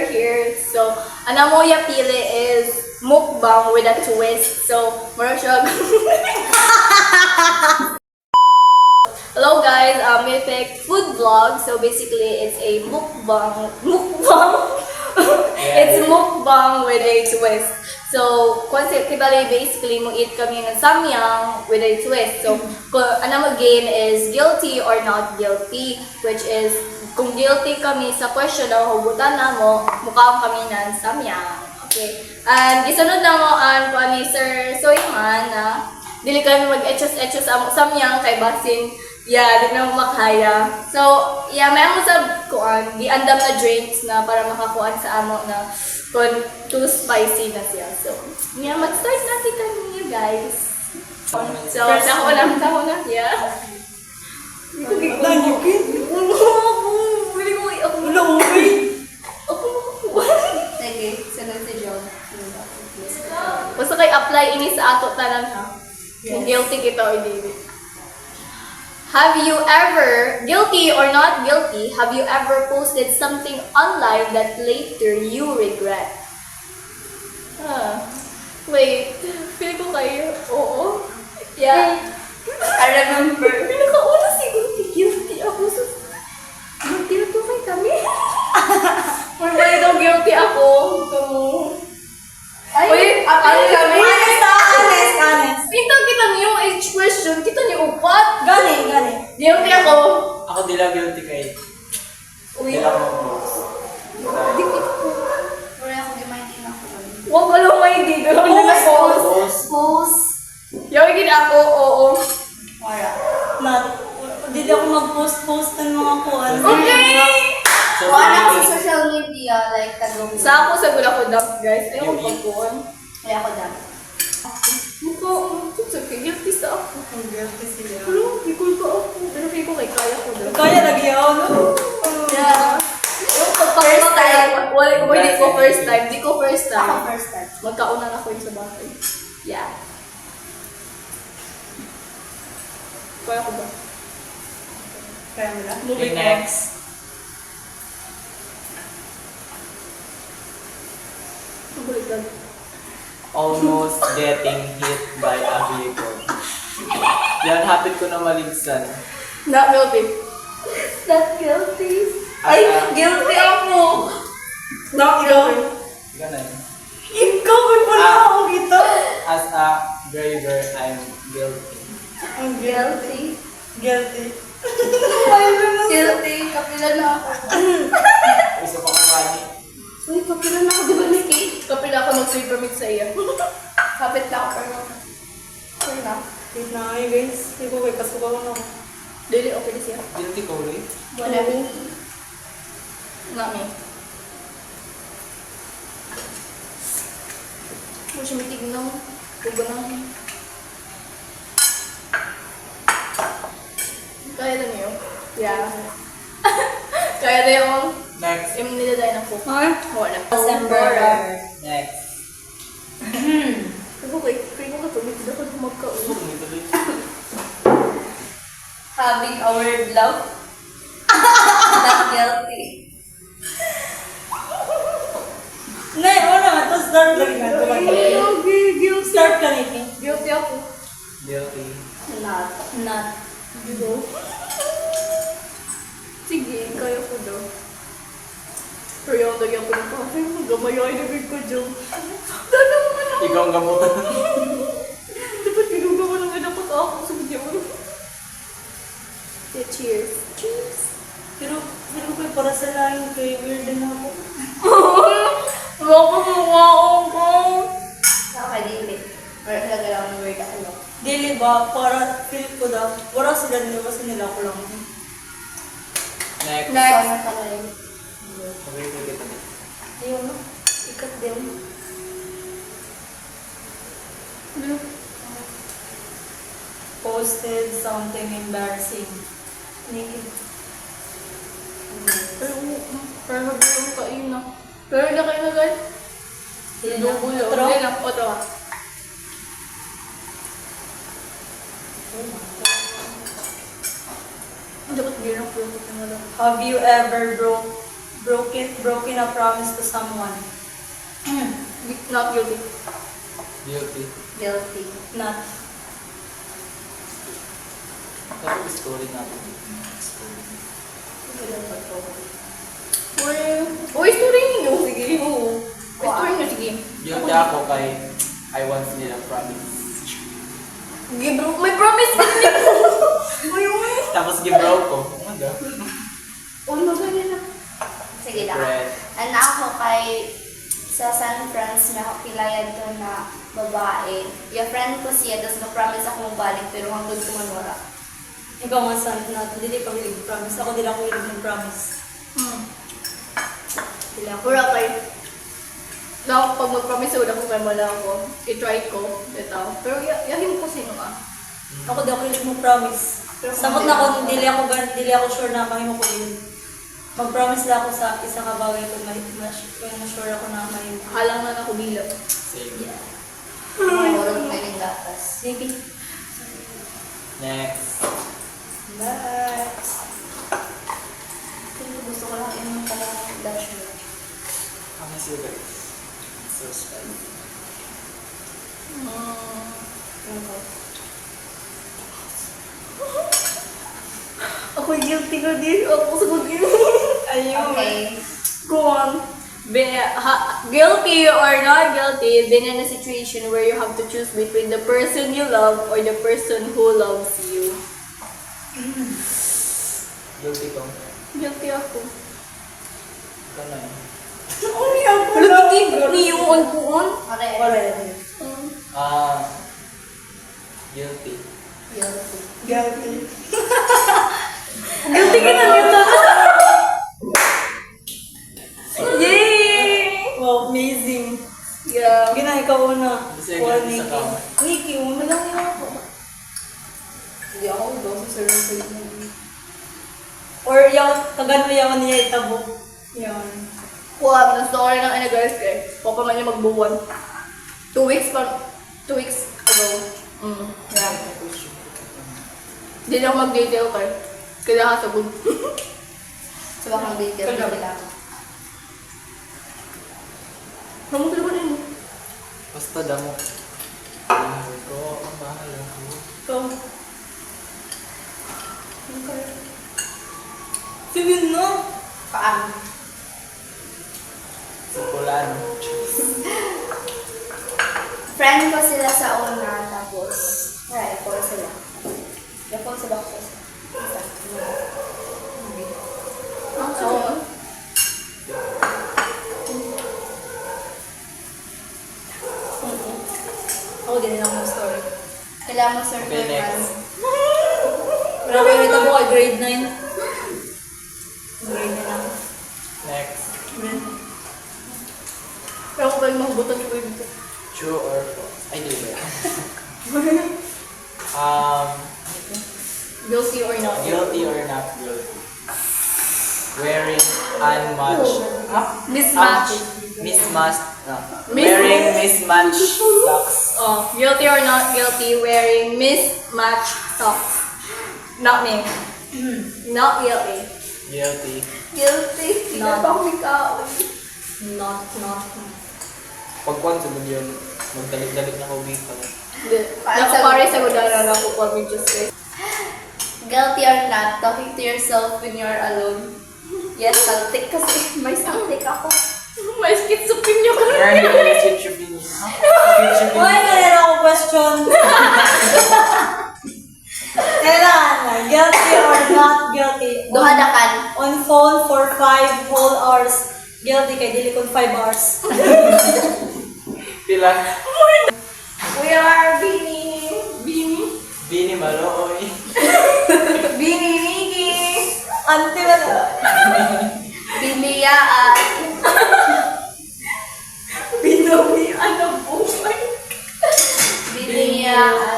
we're here. So, ang mo ya pili is mukbang with a twist. So, mura siya. Hello guys, we picked food vlog. So basically, it's a mukbang. It's mukbang with a twist. So, concept kibali basically mo eat kami ng samyang with a twist. So, ang game is guilty or not guilty, which is kung guilty kami sa question na hugutan na mo, mukha kami ng samyang. Okay. And isunod na mo ang ni Sir Soyman na dili kami mag-etchos-etchos ang samyang kay basin. Yeah, di na makaya. So, yeah, may amo sa kuan, giandam na drinks na para makakuan sa amo na kung too spicy na siya. So, yeah, mag-start na kita niyo, guys. So, taho na, yeah. Hindi ko sige, sunod si John. Basta kay apply ini sa ato tanan ha. Kung guilty kita o hindi. Have you ever, guilty or not guilty, have you ever posted something online that later you regret? Wait, feel ko kayo. Oo. Yeah. I remember. Pinakauna siguro guilty ako. So, guilty na to kay kami. Or ba ito guilty ako? Wait, kami. Honest. Kita niyo each question. Kita niyo upat. Gani. Guilty ako. Ako dila guilty kay. Uy. Dila ko. Di ko. Wala ako gimayin ako. Huwag ka lang may di. Gano'n din ako. Post. Yawagin ako, oo. Wala. Hindi ako mag-post ng mga kuwan. Okay! So, Wala ako sa social media, like tago. Sa ako, sagol ako dump, guys. Ayaw ko pagkuhan. Kaya ako dami. Mukha, it's okay. Guilty sa ako. Ang guilty sila. Hello, ikul pa ako. Pero feel ko kay kaya ko daw. Kaya lagi ako, no? Yeah. Yung first time. Wala ko ba, hindi ko first time. Hindi ko first Ako time. first time. Magkauna na ko yun sa bahay. Yeah. Kaya ko ba? Kaya mo lang. Okay, next. Baliktad. Almost getting hit by a vehicle. Yan, habit ko na maligsan. Not guilty. Not guilty. Ay, guilty ako. Not guilty. Ganun. Ikaw, wala ako kita. As a driver, I'm guilty. Ang Guilty. Guilty. Guilty. Kapila na ako. Isa pa kong money. Uy, kapila na ako. Di ba, Nikki? Kapila ako mag-sweet permit sa iya. Kapit na ako. Pero na. Wait na kayo, guys. Hindi ko kay pasukawan ako. Dili, okay na siya. Guilty ko ulit. Wala. Not me. Huwag siya mitig na. Huwag ba na. Kaya na niyo? Yeah. Kaya na yung Next. niladayan ng cook. Wala. December. Next. Pero kaya ko tumitid ako na magkausap. Having a weird love. Not guilty. Nay, wala nga. Ito start lang nga. Okay, guilty. Start ka, Nikki. Guilty ako. Guilty. Not. Diba? Sige, kaya ko daw. Pero yung lagyan ko ng kafe, magamayay na big ko dyan. Tanong mo na. Ikaw ang gamutan. Dapat ginugawa ng anak ko ako sa video. Yeah, cheers. Cheers. Pero ko para sa lain kay weird din ako. Baka mukha ko. Okay, dili. Pero talaga lang ang weird ako. Dili ba? Para feel ko daw. Wala sila nila kasi nila ko lang. Next. Next. Okay, okay. Ayun no? Ikat din. Posted something embarrassing. Naked. Pero magulong ka yun na. Pero na kayo na guys. Dugulo. Otro? Hindi lang. Otro ka. Dapat girang po ito na lang. Have you ever broke broken a promise to someone. Not guilty. Guilty. Guilty. Not. Tapos story natin. Uy, story ninyo. Sige. Oo. Story nyo, sige. Guilty ako kay I once did a promise. May promise ka din ko. Tapos gibroke ko. Ano? Ano ba yan? Sige lang. Friend. Ano ako kay sa San Francisco na kilayad ko na babae. Yung friend ko siya, tapos na-promise akong balik pero hanggang tumanwara. Ikaw nga san natin, hindi ka hilig promise. Ako din ako hilig ng promise. Pura kay... Daw, pag mag-promise ako, kay wala ako. I-try ko. Ito. Pero yahin ko sino ka. Ako din ako hilig ng promise. Samot na ako, dili ako sure na mahimo ko yun. Mag-promise lang ako sa isa ka bagay kung sure ako na mahimo. Halang na ako bilang. Same. Mahulog na yung gatas. Maybe. Next. Bye. Gusto ko lang yung talagang dash mo. How much you guys? So spicy. Ako guilty ka din. Ako sa good. Ayun. Okay. Go on. Guilty or not guilty, been in a situation where you have to choose between the person you love or the person who loves you. Guilty ko. Guilty ako. Ikaw na yun. Ano yan? Guilty ko niyo on ko on. Okay. Wala yan. Guilty. Guilty. Guilty. Guilty ka na nito. Yay! Wow, amazing. Yeah. Gina, ikaw una. Kasi Kuha, guilty sa Nikki. kama. Nikki, una lang yun ako. Hindi ako daw sa service mo. Or yung, kagano yung niya itabo. Yan. Kuha, na story ng ano guys eh. Papa man yung magbuwan. 2 weeks ago. Yeah. Hindi na ako mag-detail kayo. Kailangan sabog. So baka detail Kaya- nila. Ano mo talaga mo? Basta damo. Mahal ko. Mahal ako. Ito. Sige na. Paano? Sikulan. Friend ko sila sa una, tapos ay, call sila. I-call sila ko sa So, Ako din lang ng story. kailangan mo circle Okay, next. Marami yung itabo kay grade 9. Grade 9 lang. Next. pero ko ba yung mahubutan ko yung ito? True or false? Ay, di ba? Guilty or not? Guilty or not guilty? Wearing unmatched. Mismatch. Mismatched. No. Wearing mismatched socks. Oh, guilty or not guilty wearing mismatched socks. Not me. Not guilty. Guilty. Guilty. Not. Ikaw. Not. Pagkuhan sa yun, magdalit-dalit na kawin pa. Nakapare sa gudara na ko what we just said. Guilty or not, talking to yourself when you're alone. Yes, saltik kasi. May saltik ako. May schizophrenia ko. Where do you switch your opinion? Uy, meron ako question. Kailangan na, guilty or not guilty? Duhadakan. On phone for 5 whole hours. Guilty kay dili kon 5 hours. Pila. We are Bini. Bini. Bini Malooy. Bini Niki. Ante ba na? Biniyaan. Binobi. Ano po? Biniyaan.